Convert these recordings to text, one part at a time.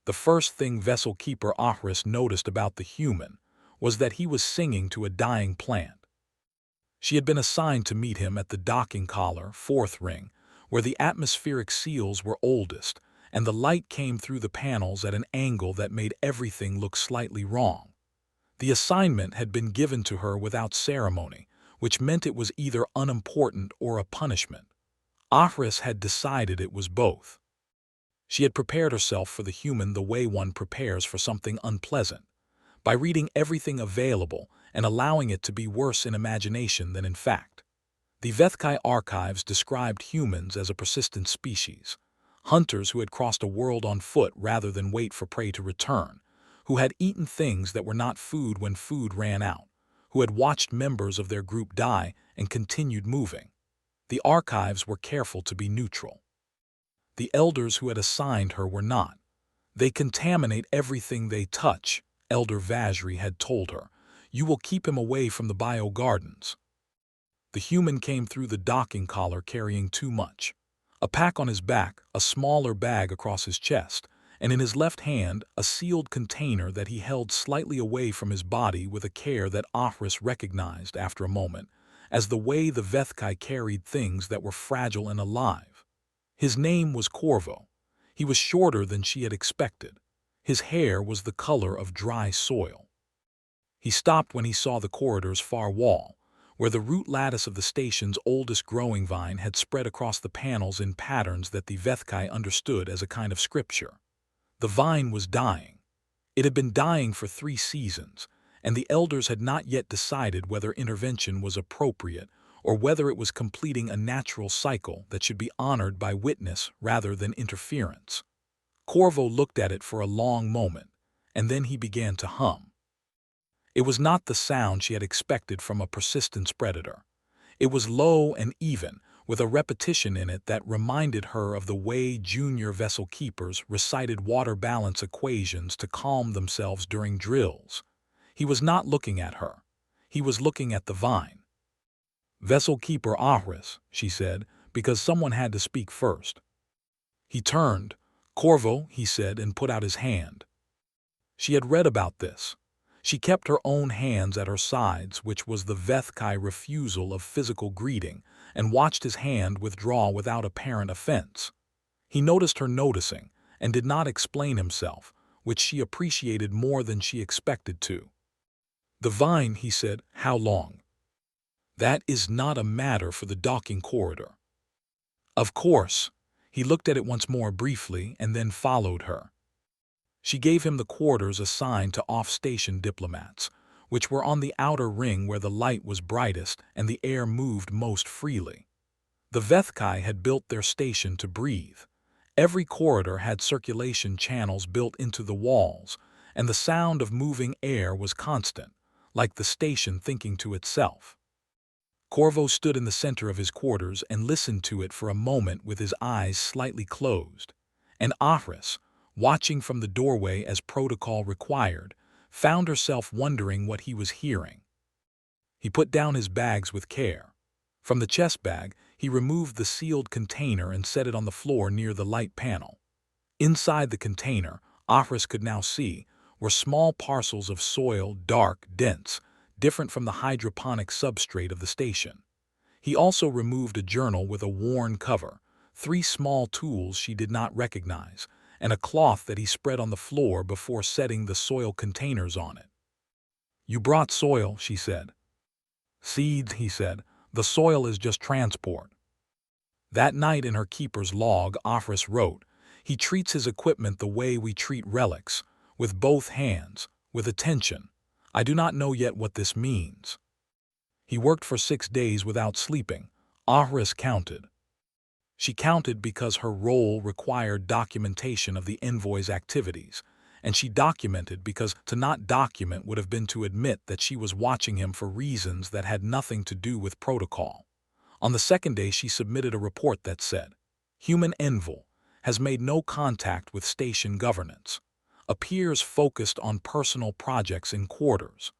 The first thing Vessel Keeper Ahhris noticed about the human was that he was singing to a dying plant. She had been assigned to meet him at the docking collar, fourth ring, where the atmospheric seals were oldest, and the light came through the panels at an angle that made everything look slightly wrong. The assignment had been given to her without ceremony, which meant it was either unimportant or a punishment. Ahhris had decided it was both. She had prepared herself for the human the way one prepares for something unpleasant, by reading everything available and allowing it to be worse in imagination than in fact. The Vethkai archives described humans as a persistent species, hunters who had crossed a world on foot rather than wait for prey to return, who had eaten things that were not food when food ran out, who had watched members of their group die and continued moving. The archives were careful to be neutral. The elders who had assigned her were not. They contaminate everything they touch, Elder Vajri had told her. You will keep him away from the biogardens. The human came through the docking collar carrying too much. A pack on his back, a smaller bag across his chest, and in his left hand a sealed container that he held slightly away from his body with a care that Ahhris recognized after a moment as the way the Vethkai carried things that were fragile and alive. His name was Corvo. He was shorter than she had expected. His hair was the color of dry soil. He stopped when he saw the corridor's far wall, where the root lattice of the station's oldest growing vine had spread across the panels in patterns that the Vethkai understood as a kind of scripture. The vine was dying. It had been dying for 3 seasons, and the elders had not yet decided whether intervention was appropriate or whether it was completing a natural cycle that should be honored by witness rather than interference. Corvo looked at it for a long moment, and then he began to hum. It was not the sound she had expected from a persistence predator. It was low and even, with a repetition in it that reminded her of the way junior vessel keepers recited water balance equations to calm themselves during drills. He was not looking at her. He was looking at the vine. "Vessel Keeper Ahhris," she said, because someone had to speak first. He turned. "Corvo," he said, and put out his hand. She had read about this. She kept her own hands at her sides, which was the Vethkai refusal of physical greeting, and watched his hand withdraw without apparent offense. He noticed her noticing, and did not explain himself, which she appreciated more than she expected to. "The vine," he said. "How long?" "That is not a matter for the docking corridor." "Of course." He looked at it once more briefly and then followed her. She gave him the quarters assigned to off-station diplomats, which were on the outer ring where the light was brightest and the air moved most freely. The Vethkai had built their station to breathe. Every corridor had circulation channels built into the walls, and the sound of moving air was constant, like the station thinking to itself. Corvo stood in the center of his quarters and listened to it for a moment with his eyes slightly closed, and Ahhris, watching from the doorway as protocol required, found herself wondering what he was hearing. He put down his bags with care. From the chest bag, he removed the sealed container and set it on the floor near the light panel. Inside the container, Ahhris could now see, were small parcels of soil, dark, dense, different from the hydroponic substrate of the station. He also removed a journal with a worn cover, 3 small tools she did not recognize, and a cloth that he spread on the floor before setting the soil containers on it. "You brought soil," she said. "Seeds," he said. "The soil is just transport." That night in her keeper's log, Ahhris wrote, "He treats his equipment the way we treat relics, with both hands, with attention. I do not know yet what this means." He worked for 6 days without sleeping. Ahhris counted. She counted because her role required documentation of the envoy's activities, and she documented because to not document would have been to admit that she was watching him for reasons that had nothing to do with protocol. On the 2nd day, she submitted a report that said, "Human envoy has made no contact with station governance. Appears focused on personal projects in quarters."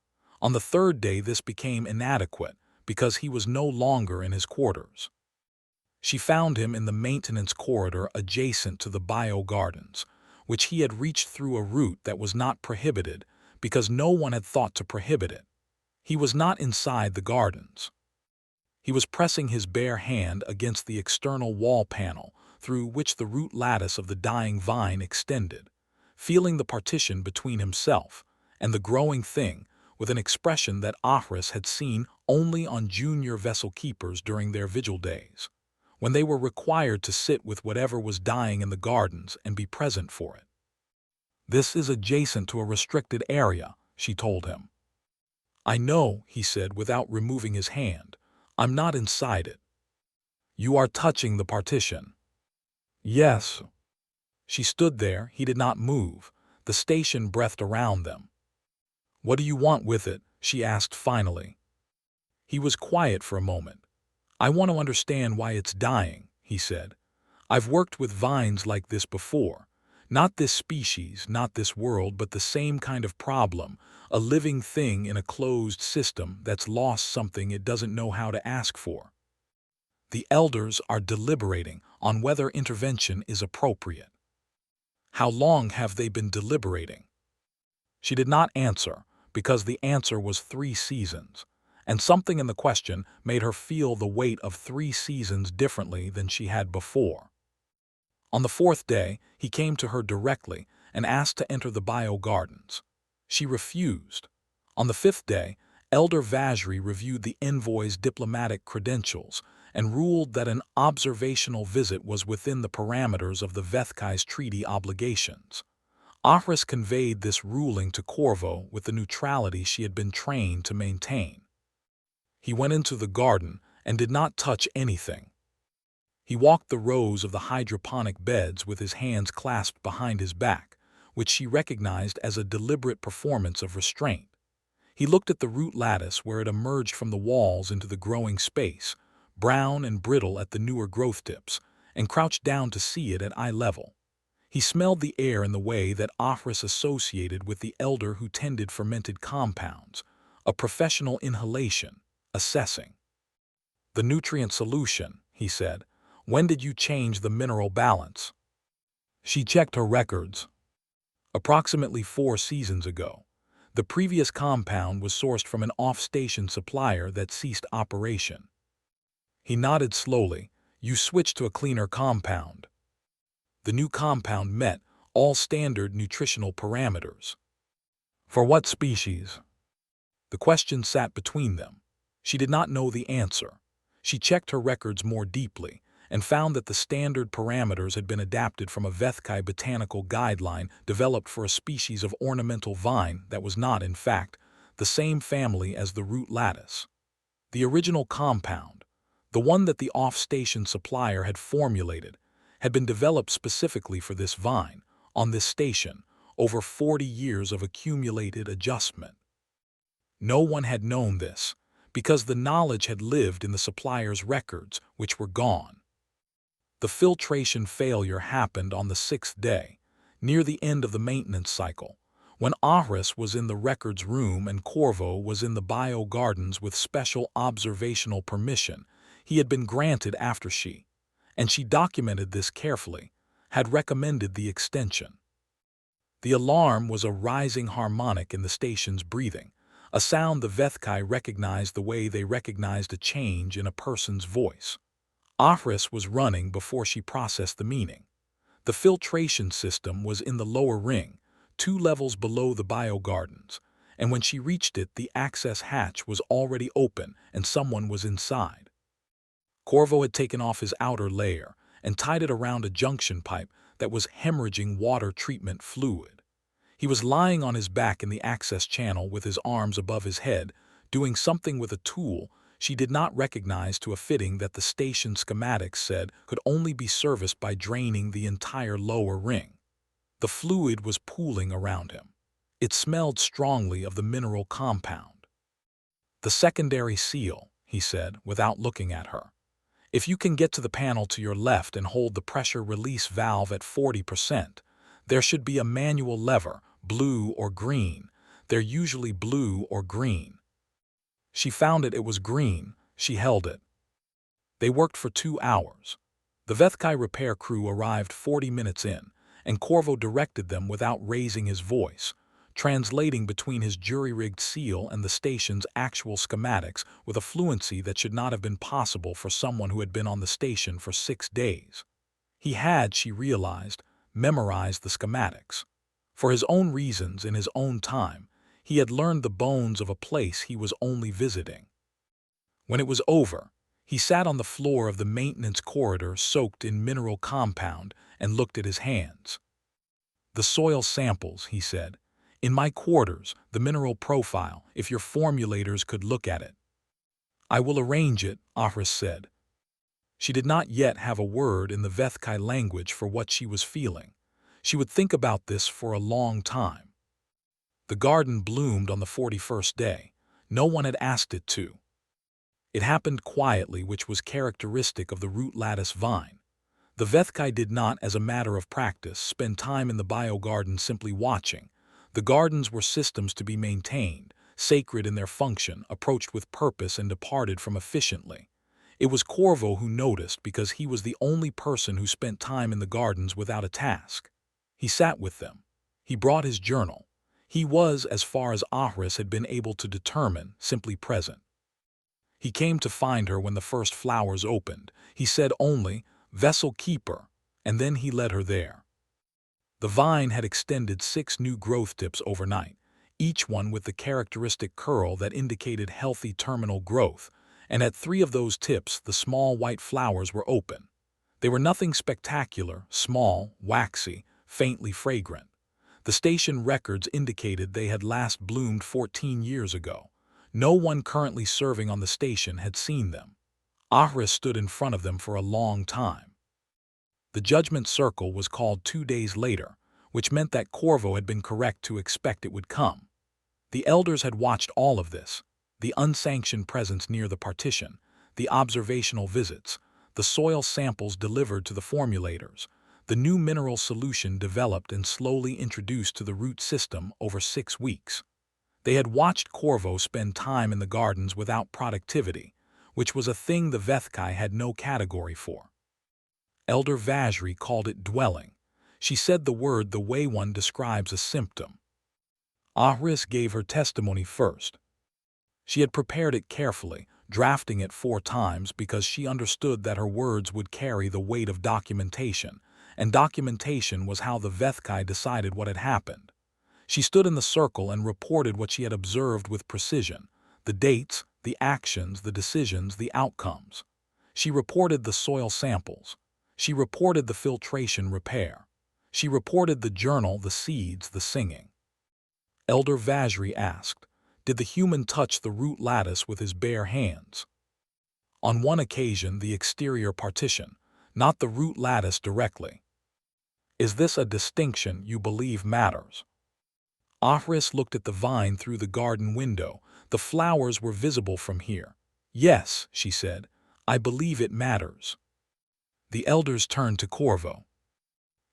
On the 3rd day, this became inadequate because he was no longer in his quarters. She found him in the maintenance corridor adjacent to the biogardens, which he had reached through a route that was not prohibited because no one had thought to prohibit it. He was not inside the gardens. He was pressing his bare hand against the external wall panel through which the root lattice of the dying vine extended, feeling the partition between himself and the growing thing with an expression that Ahhris had seen only on junior vessel keepers during their vigil days, when they were required to sit with whatever was dying in the gardens and be present for it. "This is adjacent to a restricted area," she told him. "I know," he said without removing his hand. "I'm not inside it." "You are touching the partition." "Yes." She stood there. He did not move. The station breathed around them. "What do you want with it?" she asked finally. He was quiet for a moment. "I want to understand why it's dying," he said. "I've worked with vines like this before. Not this species, not this world, but the same kind of problem, a living thing in a closed system that's lost something it doesn't know how to ask for. The elders are deliberating on whether intervention is appropriate." "How long have they been deliberating?" She did not answer, because the answer was 3 seasons, and something in the question made her feel the weight of 3 seasons differently than she had before. On the 4th day, he came to her directly and asked to enter the bio-gardens. She refused. On the 5th day, Elder Vajri reviewed the envoy's diplomatic credentials and ruled that an observational visit was within the parameters of the Vethkai's treaty obligations. Ahhris conveyed this ruling to Corvo with the neutrality she had been trained to maintain. He went into the garden and did not touch anything. He walked the rows of the hydroponic beds with his hands clasped behind his back, which she recognized as a deliberate performance of restraint. He looked at the root lattice where it emerged from the walls into the growing space, brown and brittle at the newer growth tips, and crouched down to see it at eye level. He smelled the air in the way that Ahhris associated with the elder who tended fermented compounds, a professional inhalation, assessing. "The nutrient solution," he said. "When did you change the mineral balance?" She checked her records. "Approximately 4 seasons ago. The previous compound was sourced from an off-station supplier that ceased operation." He nodded slowly. "You switched to a cleaner compound." The new compound met all standard nutritional parameters. "For what species?" The question sat between them. She did not know the answer. She checked her records more deeply and found that the standard parameters had been adapted from a Vethkai botanical guideline developed for a species of ornamental vine that was not, in fact, the same family as the root lattice. The original compound, the one that the off-station supplier had formulated, had been developed specifically for this vine, on this station, over 40 years of accumulated adjustment. No one had known this, because the knowledge had lived in the supplier's records, which were gone. The filtration failure happened on the 6th day, near the end of the maintenance cycle, when Ahhris was in the records room and Corvo was in the bio-gardens with special observational permission he had been granted after she, and she documented this carefully, had recommended the extension. The alarm was a rising harmonic in the station's breathing, a sound the Vethkai recognized the way they recognized a change in a person's voice. Ahhris was running before she processed the meaning. The filtration system was in the lower ring, 2 levels below the bio-gardens, and when she reached it, the access hatch was already open and someone was inside. Corvo had taken off his outer layer and tied it around a junction pipe that was hemorrhaging water treatment fluid. He was lying on his back in the access channel with his arms above his head, doing something with a tool she did not recognize to a fitting that the station schematics said could only be serviced by draining the entire lower ring. The fluid was pooling around him. It smelled strongly of the mineral compound. "The secondary seal," he said, without looking at her. "If you can get to the panel to your left and hold the pressure release valve at 40%, there should be a manual lever, blue or green. They're usually blue or green." She found it was green. She held it. They worked for 2 hours. The Vethkai repair crew arrived 40 minutes in, and Corvo directed them without raising his voice, translating between his jury-rigged seal and the station's actual schematics with a fluency that should not have been possible for someone who had been on the station for 6 days. He had, she realized, memorized the schematics. For his own reasons, in his own time, he had learned the bones of a place he was only visiting. When it was over, he sat on the floor of the maintenance corridor soaked in mineral compound and looked at his hands. "The soil samples," he said. "In my quarters, the mineral profile, if your formulators could look at it." "I will arrange it," Ahhris said. She did not yet have a word in the Vethkai language for what she was feeling. She would think about this for a long time. The garden bloomed on the 41st day. No one had asked it to. It happened quietly, which was characteristic of the root lattice vine. The Vethkai did not, as a matter of practice, spend time in the biogarden simply watching. The gardens were systems to be maintained, sacred in their function, approached with purpose and departed from efficiently. It was Corvo who noticed because he was the only person who spent time in the gardens without a task. He sat with them. He brought his journal. He was, as far as Ahhris had been able to determine, simply present. He came to find her when the first flowers opened. He said only, "Vessel keeper," and then he led her there. The vine had extended 6 new growth tips overnight, each one with the characteristic curl that indicated healthy terminal growth, and at 3 of those tips the small white flowers were open. They were nothing spectacular, small, waxy, faintly fragrant. The station records indicated they had last bloomed 14 years ago. No one currently serving on the station had seen them. Ahhris stood in front of them for a long time. The judgment circle was called 2 days later, which meant that Corvo had been correct to expect it would come. The elders had watched all of this: the unsanctioned presence near the partition, the observational visits, the soil samples delivered to the formulators, the new mineral solution developed and slowly introduced to the root system over 6 weeks. They had watched Corvo spend time in the gardens without productivity, which was a thing the Vethkai had no category for. Elder Vajri called it dwelling. She said the word the way one describes a symptom. Ahhris gave her testimony first. She had prepared it carefully, drafting it 4 times because she understood that her words would carry the weight of documentation, and documentation was how the Vethkai decided what had happened. She stood in the circle and reported what she had observed with precision: the dates, the actions, the decisions, the outcomes. She reported the soil samples. She reported the filtration repair. She reported the journal, the seeds, the singing. Elder Vajri asked, "Did the human touch the root lattice with his bare hands?" "On one occasion, the exterior partition, not the root lattice directly." "Is this a distinction you believe matters?" Ahhris looked at the vine through the garden window. The flowers were visible from here. "Yes," she said, "I believe it matters." The elders turned to Corvo.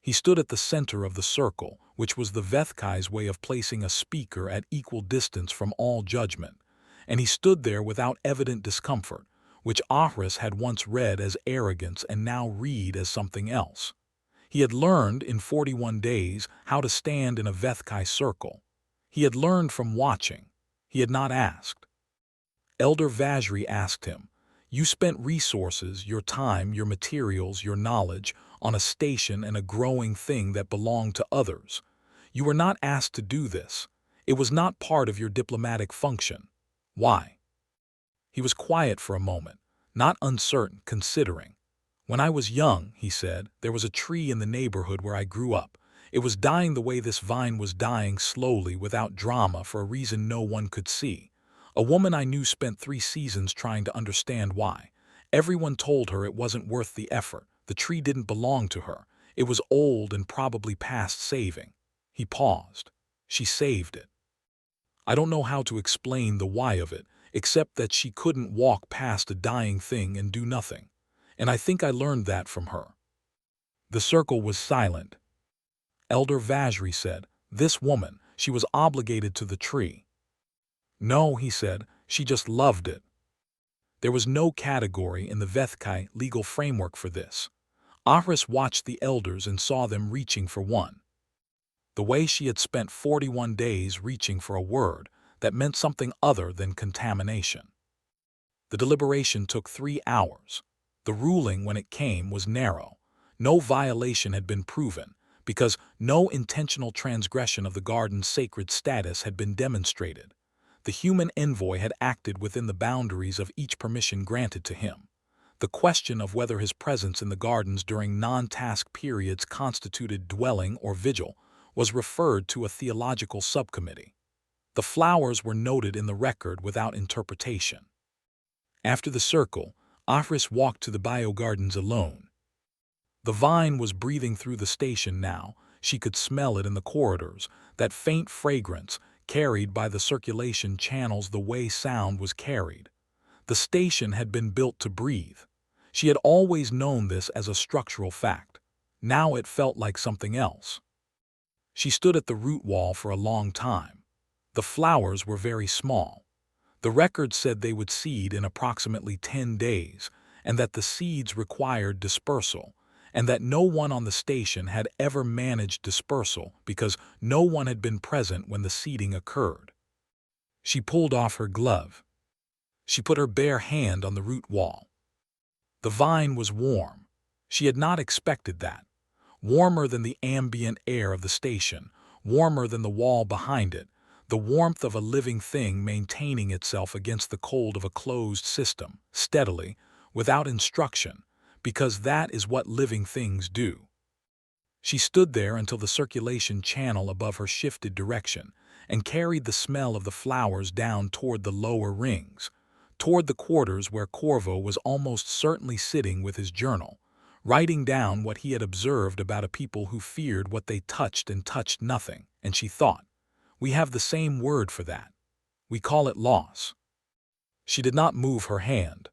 He stood at the center of the circle, which was the Vethkai's way of placing a speaker at equal distance from all judgment, and he stood there without evident discomfort, which Ahhris had once read as arrogance and now read as something else. He had learned in 41 days how to stand in a Vethkai circle. He had learned from watching. He had not asked. Elder Vajri asked him, "You spent resources, your time, your materials, your knowledge, on a station and a growing thing that belonged to others. You were not asked to do this. It was not part of your diplomatic function. Why?" He was quiet for a moment, not uncertain, considering. "When I was young," he said, "there was a tree in the neighborhood where I grew up. It was dying the way this vine was dying, slowly, without drama, for a reason no one could see. A woman I knew spent 3 seasons trying to understand why. Everyone told her it wasn't worth the effort. The tree didn't belong to her. It was old and probably past saving." He paused. "She saved it. I don't know how to explain the why of it, except that she couldn't walk past a dying thing and do nothing. And I think I learned that from her." The circle was silent. Elder Vajri said, "This woman, she was obligated to the tree." "No," he said, "she just loved it." There was no category in the Vethkai legal framework for this. Ahhris watched the elders and saw them reaching for one. The way she had spent 41 days reaching for a word that meant something other than contamination. The deliberation took 3 hours. The ruling, when it came, was narrow. No violation had been proven, because no intentional transgression of the garden's sacred status had been demonstrated. The human envoy had acted within the boundaries of each permission granted to him. The question of whether his presence in the gardens during non-task periods constituted dwelling or vigil was referred to a theological subcommittee. The flowers were noted in the record without interpretation. After the circle, Ahhris walked to the biogardens alone. The vine was breathing through the station now. She could smell it in the corridors, that faint fragrance carried by the circulation channels the way sound was carried. The station had been built to breathe. She had always known this as a structural fact. Now it felt like something else. She stood at the root wall for a long time. The flowers were very small. The record said they would seed in approximately 10 days, and that the seeds required dispersal, and that no one on the station had ever managed dispersal because no one had been present when the seeding occurred. She pulled off her glove. She put her bare hand on the root wall. The vine was warm. She had not expected that. Warmer than the ambient air of the station, warmer than the wall behind it, the warmth of a living thing maintaining itself against the cold of a closed system, steadily, without instruction, because that is what living things do. She stood there until the circulation channel above her shifted direction and carried the smell of the flowers down toward the lower rings, toward the quarters where Corvo was almost certainly sitting with his journal, writing down what he had observed about a people who feared what they touched and touched nothing, and she thought, "We have the same word for that. We call it loss." She did not move her hand.